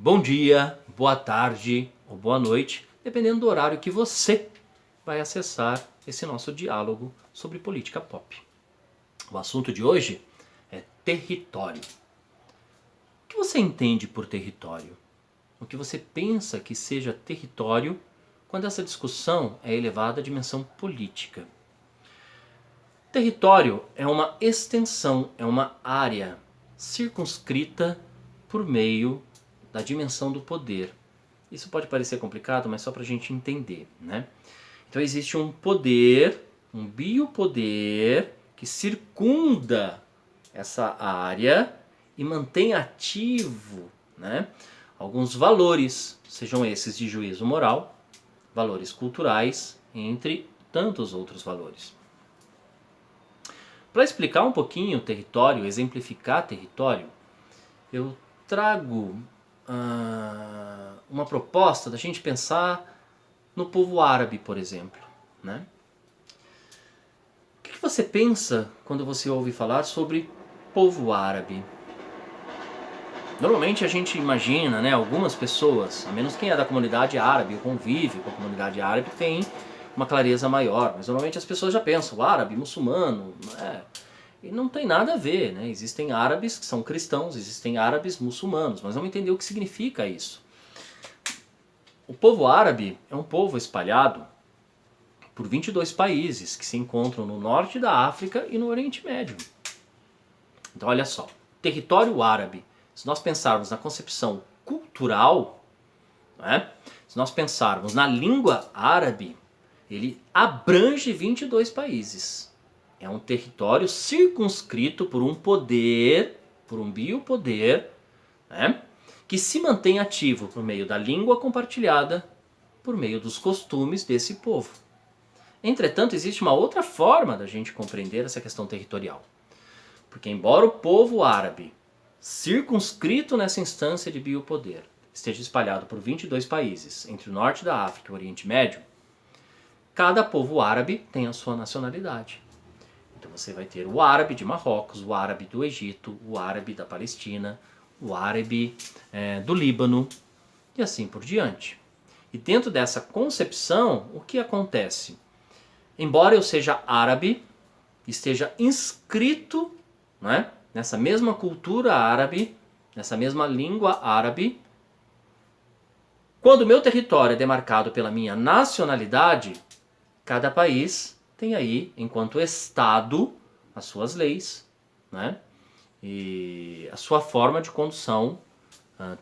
Bom dia, boa tarde ou boa noite, dependendo do horário que você vai acessar esse nosso diálogo sobre política pop. O assunto de hoje é território. O que você entende por território? O que você pensa que seja território quando essa discussão é elevada à dimensão política? Território é uma extensão, é uma área circunscrita por meio da dimensão do poder. Isso pode parecer complicado, mas só para a gente entender, né? Então existe um poder, um biopoder que circunda essa área e mantém ativo, né, alguns valores, sejam esses de juízo moral, valores culturais, entre tantos outros valores. Para explicar um pouquinho o território, exemplificar território, eu trago uma proposta da gente pensar no povo árabe, por exemplo, né? O que você pensa quando você ouve falar sobre povo árabe? Normalmente a gente imagina, né, algumas pessoas, a menos quem é da comunidade árabe ou convive com a comunidade árabe, tem uma clareza maior, mas normalmente as pessoas já pensam árabe, muçulmano, né? E não tem nada a ver, né? Existem árabes que são cristãos, existem árabes muçulmanos, mas vamos entender o que significa isso. O povo árabe é um povo espalhado por 22 países que se encontram no norte da África e no Oriente Médio. Então olha só, território árabe, se nós pensarmos na concepção cultural, né? Se nós pensarmos na língua árabe, ele abrange 22 países. É um território circunscrito por um poder, por um biopoder, né, que se mantém ativo por meio da língua compartilhada, por meio dos costumes desse povo. Entretanto, existe uma outra forma da gente compreender essa questão territorial. Porque embora o povo árabe, circunscrito nessa instância de biopoder, esteja espalhado por 22 países, entre o norte da África e o Oriente Médio, cada povo árabe tem a sua nacionalidade. Então você vai ter o árabe de Marrocos, o árabe do Egito, o árabe da Palestina, o árabe do Líbano e assim por diante. E dentro dessa concepção, o que acontece? Embora eu seja árabe, esteja inscrito, né, nessa mesma cultura árabe, nessa mesma língua árabe, quando o meu território é demarcado pela minha nacionalidade, cada país tem aí, enquanto Estado, as suas leis, né, e a sua forma de condução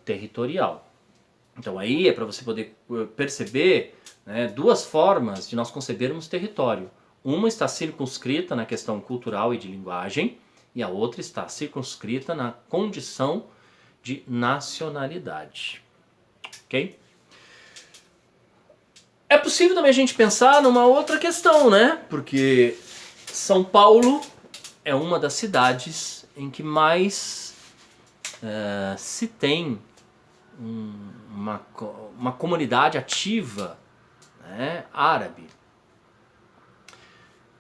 territorial. Então aí é para você poder perceber, né, duas formas de nós concebermos território. Uma está circunscrita na questão cultural e de linguagem, e a outra está circunscrita na condição de nacionalidade. Ok? É possível também a gente pensar numa outra questão, né? Porque São Paulo é uma das cidades em que mais se tem uma comunidade ativa, né, árabe.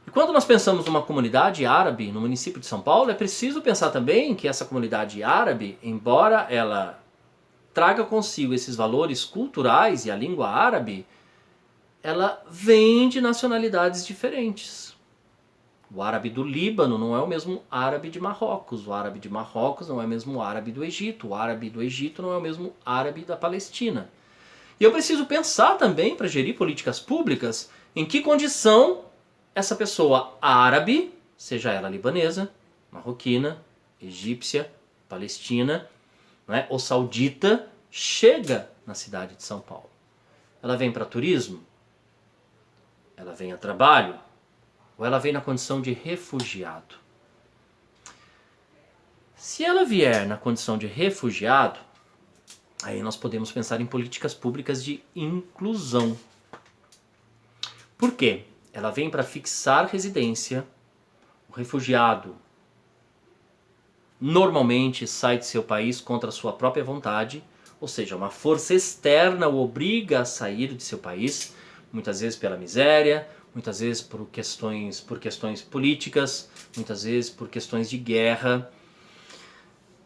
E quando nós pensamos numa comunidade árabe no município de São Paulo, é preciso pensar também que essa comunidade árabe, embora ela traga consigo esses valores culturais e a língua árabe, ela vem de nacionalidades diferentes. O árabe do Líbano não é o mesmo árabe de Marrocos, o árabe de Marrocos não é o mesmo árabe do Egito, o árabe do Egito não é o mesmo árabe da Palestina. E eu preciso pensar também, para gerir políticas públicas, em que condição essa pessoa árabe, seja ela libanesa, marroquina, egípcia, palestina, né, ou saudita, chega na cidade de São Paulo. Ela vem para turismo? Ela vem a trabalho? Ou ela vem na condição de refugiado? Se ela vier na condição de refugiado, aí nós podemos pensar em políticas públicas de inclusão. Por quê? Ela vem para fixar residência. O refugiado normalmente sai de seu país contra a sua própria vontade, ou seja, uma força externa o obriga a sair de seu país, muitas vezes pela miséria, muitas vezes por questões políticas, muitas vezes por questões de guerra.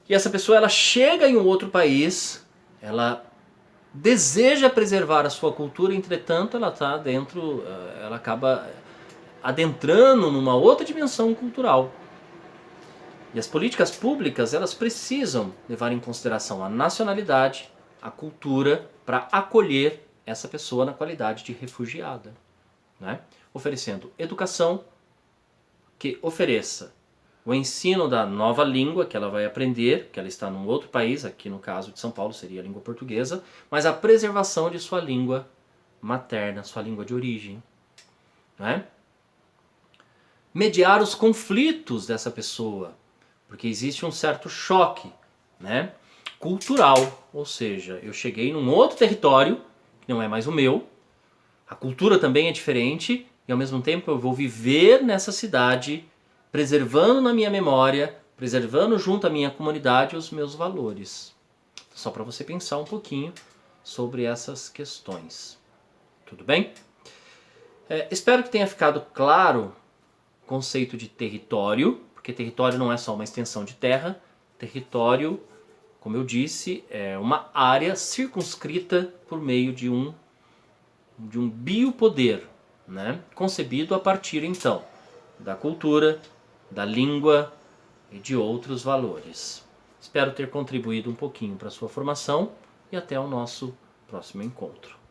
E essa pessoa ela chega em um outro país, ela deseja preservar a sua cultura, entretanto ela está dentro, ela acaba adentrando numa outra dimensão cultural. E as políticas públicas, elas precisam levar em consideração a nacionalidade, a cultura, para acolher essa pessoa na qualidade de refugiada, né? Oferecendo educação que ofereça o ensino da nova língua que ela vai aprender, que ela está num outro país, aqui no caso de São Paulo seria a língua portuguesa, mas a preservação de sua língua materna, sua língua de origem, né? Mediar os conflitos dessa pessoa, porque existe um certo choque, né, cultural, ou seja, eu cheguei num outro território, que não é mais o meu, a cultura também é diferente, e ao mesmo tempo eu vou viver nessa cidade, preservando na minha memória, preservando junto à minha comunidade os meus valores. Só para você pensar um pouquinho sobre essas questões. Tudo bem? Espero que tenha ficado claro o conceito de território, porque território não é só uma extensão de terra. Território, como eu disse, é uma área circunscrita por meio de um biopoder, né? Concebido a partir, então, da cultura, da língua e de outros valores. Espero ter contribuído um pouquinho para a sua formação e até o nosso próximo encontro.